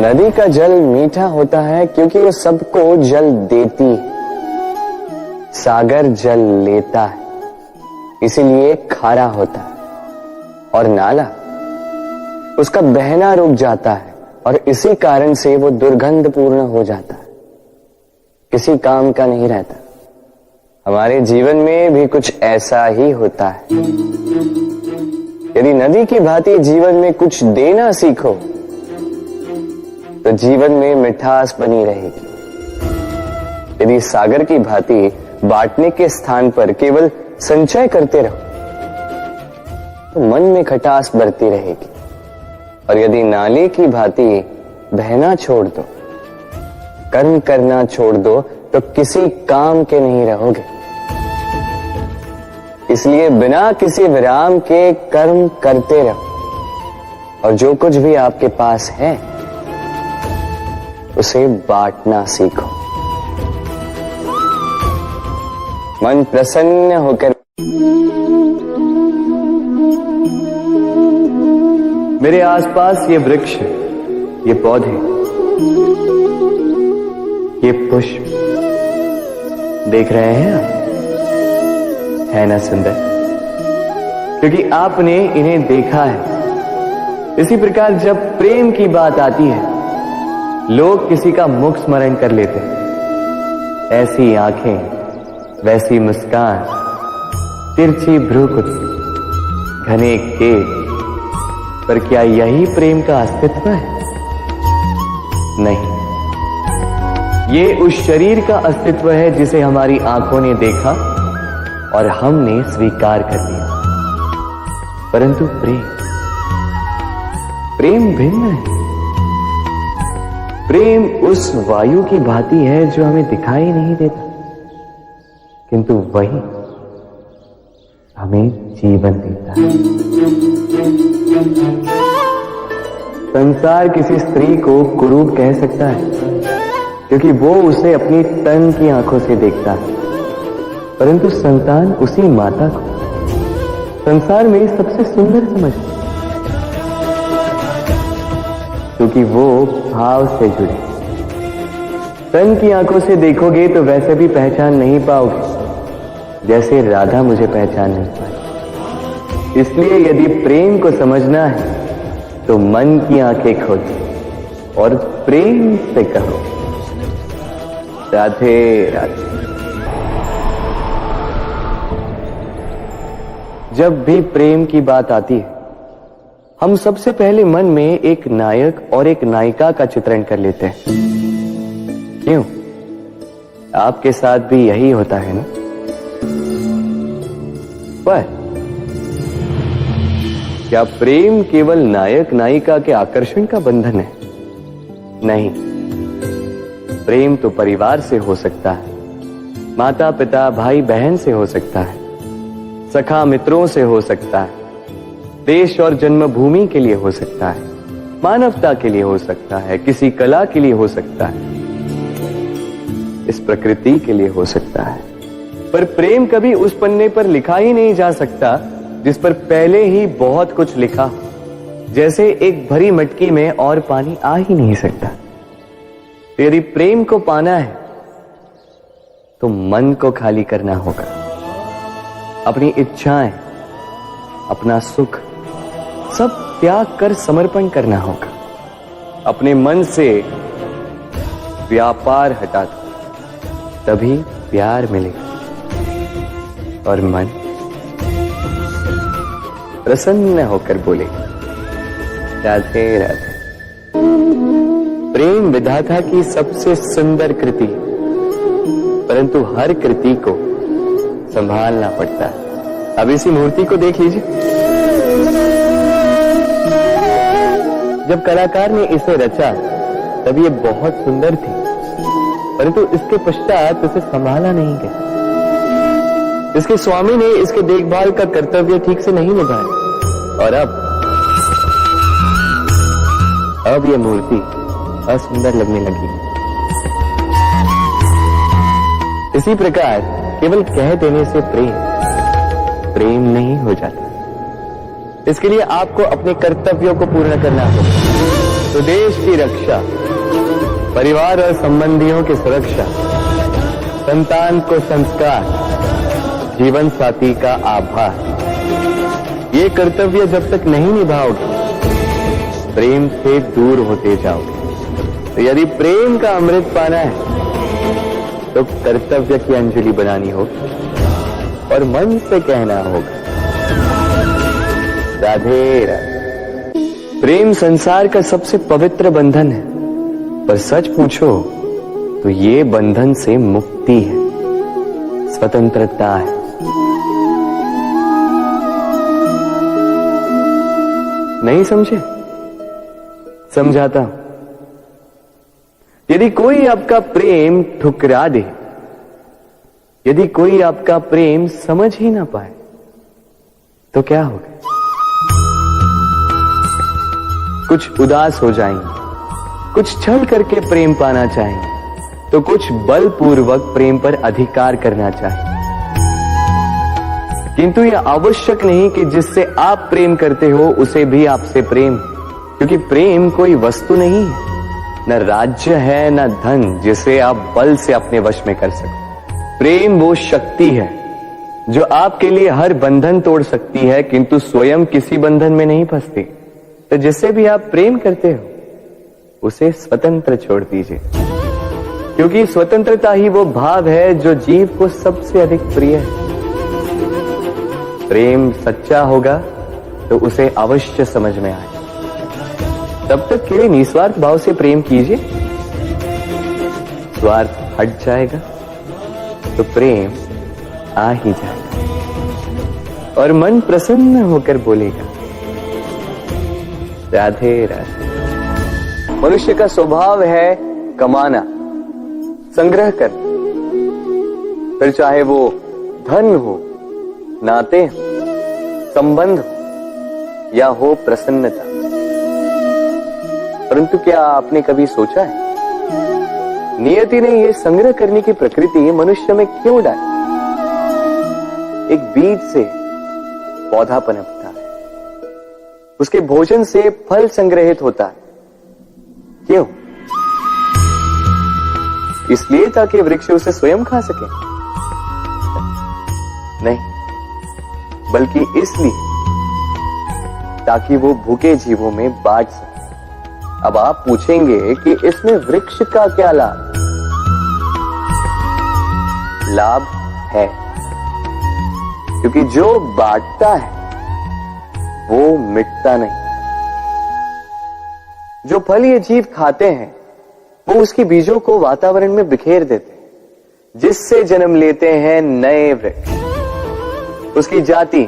नदी का जल मीठा होता है क्योंकि वो सबको जल देती है। सागर जल लेता है, इसीलिए खारा होता है। और नाला उसका बहना रुक जाता है और इसी कारण से वो दुर्गंधपूर्ण हो जाता है, किसी काम का नहीं रहता। हमारे जीवन में भी कुछ ऐसा ही होता है। यदि नदी की भांति जीवन में कुछ देना सीखो तो जीवन में मिठास बनी रहेगी। यदि सागर की भांति बांटने के स्थान पर केवल संचय करते रहो तो मन में खटास बढ़ती रहेगी। और यदि नाले की भांति बहना छोड़ दो, कर्म करना छोड़ दो तो किसी काम के नहीं रहोगे। इसलिए बिना किसी विराम के कर्म करते रहो और जो कुछ भी आपके पास है उसे बांटना सीखो। मन प्रसन्न होकर मेरे आसपास ये वृक्ष, ये पौधे, ये पुष्प देख रहे हैं आप? है ना सुंदर? क्योंकि आपने इन्हें देखा है। इसी प्रकार जब प्रेम की बात आती है लोग किसी का मुख स्मरण कर लेते हैं। ऐसी आंखें, वैसी मुस्कान, तिरछी भ्रूकुटी, घने केश, पर क्या यही प्रेम का अस्तित्व है? नहीं, ये उस शरीर का अस्तित्व है जिसे हमारी आंखों ने देखा और हमने स्वीकार कर लिया। परंतु प्रेम भिन्न है। प्रेम उस वायु की भांति है जो हमें दिखाई नहीं देता, किंतु वही हमें जीवन देता है। संसार किसी स्त्री को कुरूप कह सकता है क्योंकि वो उसे अपनी तन की आंखों से देखता है, परंतु संतान उसी माता को संसार में सबसे सुंदर समझती, क्योंकि वो भाव से जुड़े। तन की आंखों से देखोगे तो वैसे भी पहचान नहीं पाओगे जैसे राधा मुझे पहचान नहीं पाई। इसलिए यदि प्रेम को समझना है तो मन की आंखें खोलो और प्रेम से कहो राधे राधे। जब भी प्रेम की बात आती है हम सबसे पहले मन में एक नायक और एक नायिका का चित्रण कर लेते हैं। क्यों? आपके साथ भी यही होता है ना? पर क्या प्रेम केवल नायक नायिका के आकर्षण का बंधन है? नहीं, प्रेम तो परिवार से हो सकता है, माता पिता भाई बहन से हो सकता है, सखा मित्रों से हो सकता है, देश और जन्मभूमि के लिए हो सकता है, मानवता के लिए हो सकता है, किसी कला के लिए हो सकता है, इस प्रकृति के लिए हो सकता है। पर प्रेम कभी उस पन्ने पर लिखा ही नहीं जा सकता जिस पर पहले ही बहुत कुछ लिखा, जैसे एक भरी मटकी में और पानी आ ही नहीं सकता। यदि प्रेम को पाना है तो मन को खाली करना होगा, अपनी इच्छाएं, अपना सुख सब त्याग कर समर्पण करना होगा। अपने मन से व्यापार हटा दो, तभी प्यार मिलेगा और मन प्रसन्न होकर बोलेगा राधे राधे। प्रेम विधाता की सबसे सुंदर कृति, परंतु हर कृति को संभालना पड़ता है। अब इसी मूर्ति को देख लीजिए। जब कलाकार ने इसे रचा तब ये बहुत सुंदर थी, परंतु इसके पश्चात इसे संभाला नहीं गया। इसके स्वामी ने इसके देखभाल का कर्तव्य ठीक से नहीं निभाया और अब यह मूर्ति असुंदर लगने लगी। इसी प्रकार केवल कह देने से प्रेम नहीं हो जाता। इसके लिए आपको अपने कर्तव्यों को पूर्ण करना होगा। तो देश की रक्षा, परिवार और संबंधियों की सुरक्षा, संतान को संस्कार, जीवन साथी का आभार, ये कर्तव्य जब तक नहीं निभाओगे प्रेम से दूर होते जाओगे। तो यदि प्रेम का अमृत पाना है तो कर्तव्य की अंजलि बनानी होगी और मन से कहना होगा राधे राधे। प्रेम संसार का सबसे पवित्र बंधन है, पर सच पूछो तो ये बंधन से मुक्ति है, स्वतंत्रता है। नहीं समझे? समझाता हूं। यदि कोई आपका प्रेम ठुकरा दे, यदि कोई आपका प्रेम समझ ही ना पाए, तो क्या होगा? कुछ उदास हो जाएंगे, कुछ छल करके प्रेम पाना चाहेंगे, तो कुछ बलपूर्वक प्रेम पर अधिकार करना चाहेंगे। किंतु यह आवश्यक नहीं कि जिससे आप प्रेम करते हो उसे भी आपसे प्रेम, क्योंकि प्रेम कोई वस्तु नहीं है, न राज्य है न धन जिसे आप बल से अपने वश में कर सको। प्रेम वो शक्ति है जो आपके लिए हर बंधन तोड़ सकती है, किंतु स्वयं किसी बंधन में नहीं फंसती। तो जिससे भी आप प्रेम करते हो उसे स्वतंत्र छोड़ दीजिए, क्योंकि स्वतंत्रता ही वो भाव है जो जीव को सबसे अधिक प्रिय है। प्रेम सच्चा होगा तो उसे अवश्य समझ में आए। तब तक केवल निस्वार्थ भाव से प्रेम कीजिए, स्वार्थ हट जाएगा तो प्रेम आ ही जाएगा और मन प्रसन्न होकर बोलेगा राधे राधे। मनुष्य का स्वभाव है कमाना, संग्रह करना, फिर चाहे वो धन हो, नाते हो, संबंध हो या हो प्रसन्नता। परंतु क्या आपने कभी सोचा है नियति ने यह संग्रह करने की प्रकृति मनुष्य में क्यों डाली? एक बीज से पौधा पनपता है, उसके भोजन से फल संग्रहित होता है। क्यों? इसलिए ताकि वृक्ष उसे स्वयं खा सके? नहीं, बल्कि इसलिए ताकि वो भूखे जीवों में बांट सके। अब आप पूछेंगे कि इसमें वृक्ष का क्या लाभ? लाभ है, क्योंकि जो बांटता है वो मिटता नहीं। जो फल ये जीव खाते हैं वो उसके बीजों को वातावरण में बिखेर देते हैं, जिससे जन्म लेते हैं नए वृक्ष। उसकी जाति,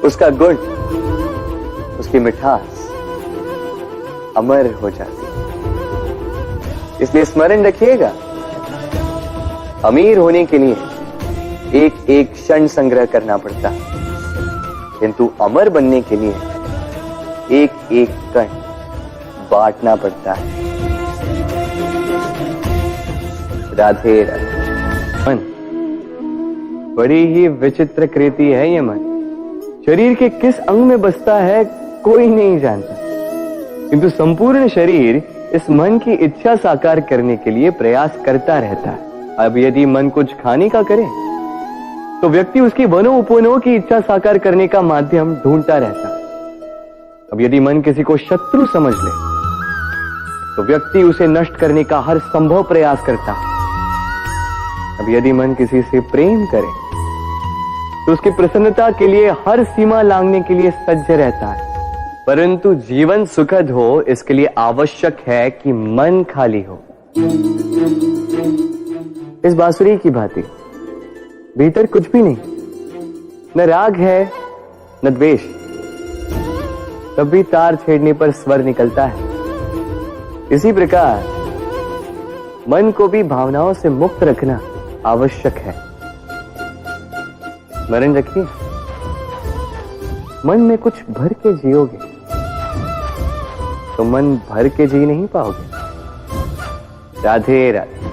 उसका गुण, उसकी मिठास अमर हो जाती है। इसलिए स्मरण रखिएगा, अमीर होने के लिए एक एक क्षण संग्रह करना पड़ता है, किंतु अमर बनने के लिए एक एक कण बांटना पड़ता है। राधे राधे। मन बड़ी ही विचित्र कृति है ये मन। शरीर के किस अंग में बसता है कोई नहीं जानता, किंतु संपूर्ण शरीर इस मन की इच्छा साकार करने के लिए प्रयास करता रहता है। अब यदि मन कुछ खाने का करे तो व्यक्ति उसकी वनों उपवनों की इच्छा साकार करने का माध्यम ढूंढता रहता है। अब यदि मन किसी को शत्रु समझ ले तो व्यक्ति उसे नष्ट करने का हर संभव प्रयास करता है। अब यदि मन किसी से प्रेम करे तो उसकी प्रसन्नता के लिए हर सीमा लांघने के लिए सज्ज रहता है। परंतु जीवन सुखद हो इसके लिए आवश्यक है कि मन खाली हो। इस बांसुरी की भांति भीतर कुछ भी नहीं, न राग है न द्वेष, तब भी तार छेड़ने पर स्वर निकलता है। इसी प्रकार मन को भी भावनाओं से मुक्त रखना आवश्यक है। स्मरण रखिए, मन में कुछ भर के जियोगे तो मन भर के जी नहीं पाओगे। राधे राधे।